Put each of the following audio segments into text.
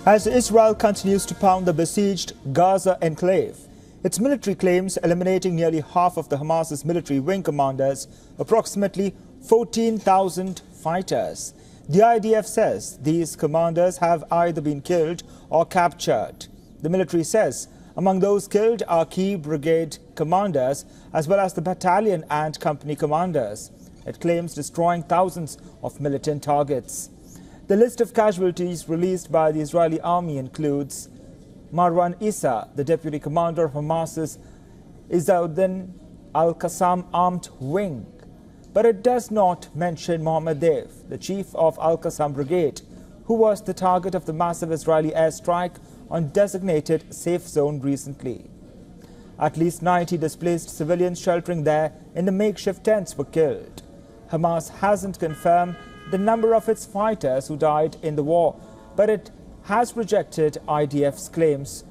As Israel continues to pound the besieged Gaza Enclave, its military claims eliminating nearly half of the Hamas's military wing commanders, approximately 14,000 fighters. The IDF says these commanders have either been killed or captured. The military says among those killed are key brigade commanders as well as the battalion and company commanders. It claims destroying thousands of militant targets. The list of casualties released by the Israeli army includes Marwan Issa, the deputy commander of Hamas's Izzauddin al-Qassam armed wing. But it does not mention Mohammed Dev, the chief of al-Qassam brigade, who was the target of the massive Israeli airstrike on designated safe zone recently. At least 90 displaced civilians sheltering there in the makeshift tents were killed. Hamas hasn't confirmed the number of its fighters who died in the war, but it has rejected IDF's claims.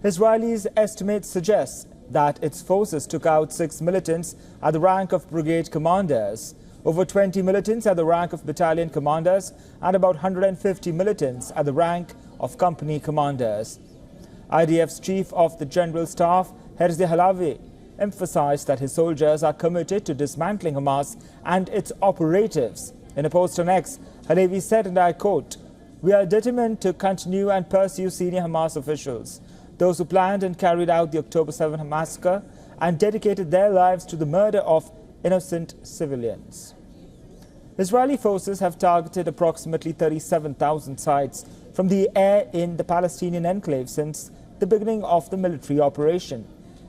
Israelis' estimates suggest that its forces took out 6 militants at the rank of brigade commanders, over 20 militants at the rank of battalion commanders, and about 150 militants at the rank of company commanders. IDF's chief of the General Staff, Herzi Halavi, emphasized that his soldiers are committed to dismantling Hamas and its operatives. In a post on X, Halavi said, and I quote, "We are determined to continue and pursue senior Hamas officials, those who planned and carried out the October 7 massacre and dedicated their lives to the murder of innocent civilians." Israeli forces have targeted approximately 37,000 sites from the air in the Palestinian enclave since the beginning of the military operation.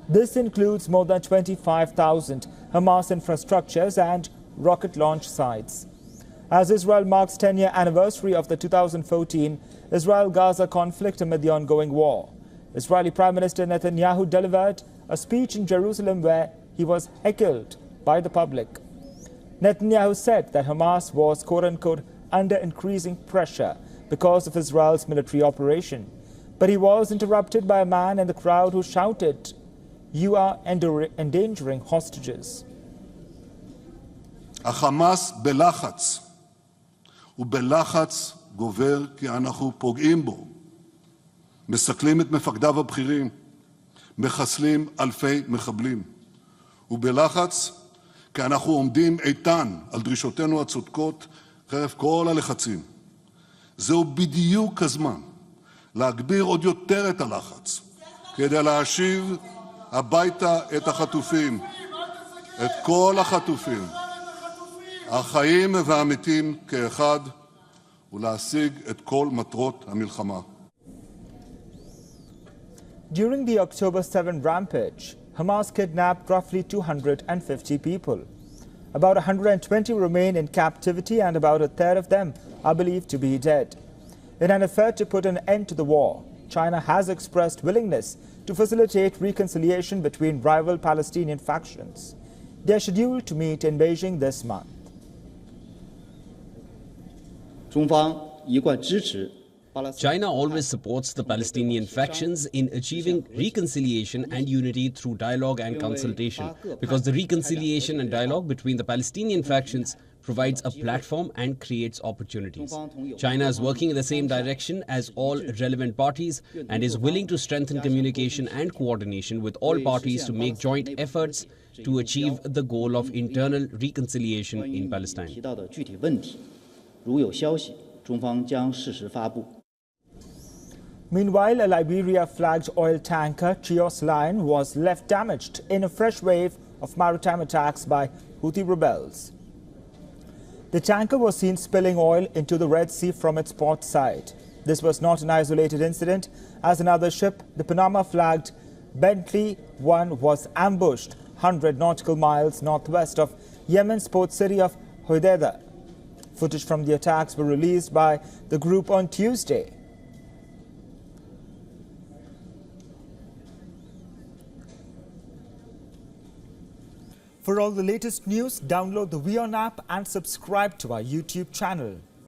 This includes more than 25,000 Hamas infrastructures and rocket launch sites. As Israel marks 10-year anniversary of the 2014 Israel-Gaza conflict amid the ongoing war, Israeli Prime Minister Netanyahu delivered a speech in Jerusalem where he was heckled by the public. Netanyahu said that Hamas was quote-unquote under increasing pressure because of Israel's military operation. But he was interrupted by a man in the crowd who shouted, "You are endangering hostages." החמאס בלחץ, ובלחץ גובר כי אנחנו פוגעים בו. מסכלים את מפקדיו הבכירים, מחסלים אלפי מחבלים. ובלחץ כי אנחנו עומדים איתן על דרישותינו הצודקות חרף כל הלחצים. זהו בדיוק הזמן להגביר עוד יותר את הלחץ, כדי להשיב הביתה את החטופים, את כל החטופים, החיים והמתים כאחד, ולהשיג את כל מטרות המלחמה. During the October 7 rampage, Hamas kidnapped roughly 250 people. About 120 remain in captivity and about a third of them are believed to be dead. In an effort to put an end to the war, China has expressed willingness to facilitate reconciliation between rival Palestinian factions. They are scheduled to meet in Beijing this month. 中方一贯支持 China always supports the Palestinian factions in achieving reconciliation and unity through dialogue and consultation, because the reconciliation and dialogue between the Palestinian factions provides a platform and creates opportunities. China is working in the same direction as all relevant parties and is willing to strengthen communication and coordination with all parties to make joint efforts to achieve the goal of internal reconciliation in Palestine. 提到的具体问题，如有消息，中方将适时发布。 Meanwhile, a Liberia-flagged oil tanker, Chios Lion, was left damaged in a fresh wave of maritime attacks by Houthi rebels. The tanker was seen spilling oil into the Red Sea from its port side. This was not an isolated incident, as another ship, the Panama-flagged Bentley 1, was ambushed 100 nautical miles northwest of Yemen's port city of Hodeida. Footage from the attacks were released by the group on Tuesday. For all the latest news, download the WION app and subscribe to our YouTube channel.